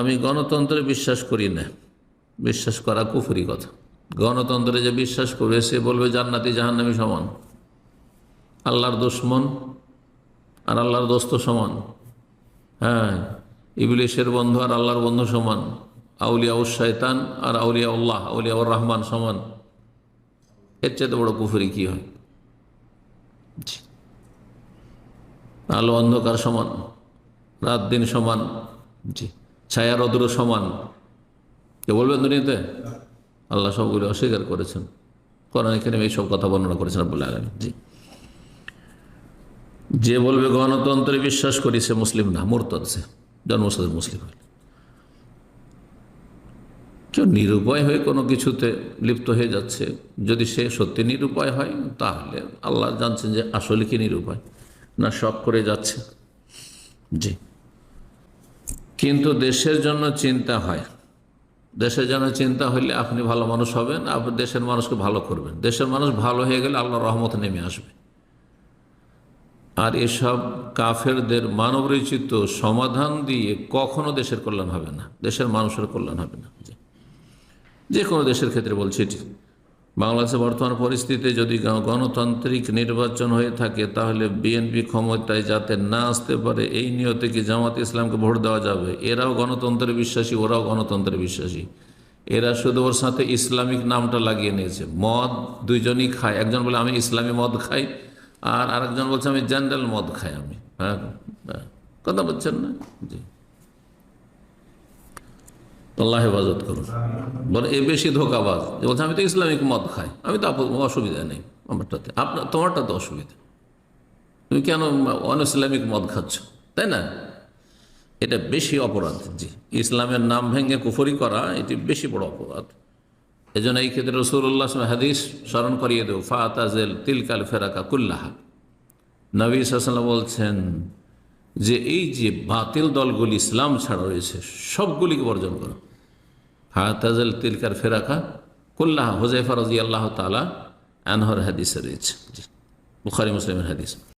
আমি গণতন্ত্রে বিশ্বাস করি না। বিশ্বাস করা কুফরি কথা। গণতন্ত্রে যে বিশ্বাস করবে সে বলবে জান্নাতি জাহান্নামী সমান, আল্লাহর দুশমন আর আল্লাহর দোস্ত সমান। হ্যাঁ, ইবলিশের বন্ধু আর আল্লাহর বন্ধু সমান, আউলিয়া উস শয়তান আর আউলিয়া উল্লাহ আউলিয়া উর রহমান সমান। এর চেয়ে বড় কুফরি কি হয়? আলো অন্ধকার সমান, রাত দিন সমান, জি, ছায়া রৌদ্র সমান। কে বলবেন দুনিয়াতে? আল্লাহ সবগুলো অস্বীকার করেছেন। কোরআন এখানে এই সব কথা বর্ণনা করেছেন রব্বুল আলামিন। জি, যে বলবে গণতন্ত্রে বিশ্বাস করি সে মুসলিম না, মুরতাদ, সে জন্মসূত্রে মুসলিম হয়। কেউ নিরুপায় হয়ে কোনো কিছুতে লিপ্ত হয়ে যাচ্ছে, যদি সে সত্যি নিরুপায় হয় তাহলে আল্লাহ জানছেন যে আসলে কি নিরুপায় না শখ করে যাচ্ছে। জি, কিন্তু দেশের জন্য চিন্তা হয়। দেশের জন্য চিন্তা হইলে আপনি ভালো মানুষ হবেন, আপনি দেশের মানুষকে ভালো করবেন। দেশের মানুষ ভালো হয়ে গেলে আল্লাহর রহমত নেমে আসবে। আর এসব কাফেরদের মানবরচিত সমাধান দিয়ে কখনো দেশের কল্যাণ হবে না, দেশের মানুষের কল্যাণ হবে না। যে কোনো দেশের ক্ষেত্রে বলছি এটি। বাংলাদেশের বর্তমান পরিস্থিতিতে যদি গণতান্ত্রিক নির্বাচন হয়ে থাকে তাহলে বিএনপি ক্ষমতায় যাতে না আসতে পারে এই নিয়তে কি জামাত ইসলামকে ভোট দেওয়া যাবে? এরাও গণতন্ত্রে বিশ্বাসী, ওরাও গণতন্ত্রে বিশ্বাসী। এরা শুধু ওর সাথে ইসলামিক নামটা লাগিয়ে নিয়েছে। মদ দুইজনই খায়, একজন বলে আমি ইসলামী মদ খাই, আর আরেকজন বলছে আমি জেনারেল মদ খাই। আমি কথা বলছেন না? জি, আল্লাহ হেফাজত করুন। বলে এ বেশি ধোকাবাজ, যে বলছে আমি তো ইসলামিক মদ খাই, আমি তো অসুবিধা নেই আমারটাতে, আপনার তোমারটা তো অসুবিধা, তুমি কেন অন ইসলামিক মদ খাচ্ছ, তাই না? এটা বেশি অপরাধ। জি, ইসলামের নাম ভেঙে কুফরি করা এটি বেশি বড় অপরাধ। এই জন্য এই ক্ষেত্রে রাসূলুল্লাহ সাল্লাল্লাহু আলাইহি ওয়াসাল্লাম হাদিস স্মরণ করিয়ে দেব, ফাতাজিল তিলকাল ফিরাকা কুল্লাহা। নবী সাল্লাল্লাহু আলাইহি ওয়াসাল্লাম বলছেন যে এই যে বাতিল দলগুলি ইসলাম ছাড়া রয়েছে সবগুলিকে বর্জন করো। ফাতাজিল তিলকাল ফিরাকা কুল্লাহা, হুযায়ফা রাদিয়াল্লাহু তাআলা আনহুর হাদিসে রয়েছে। জি, বুখারী মুসলিমের হাদিস।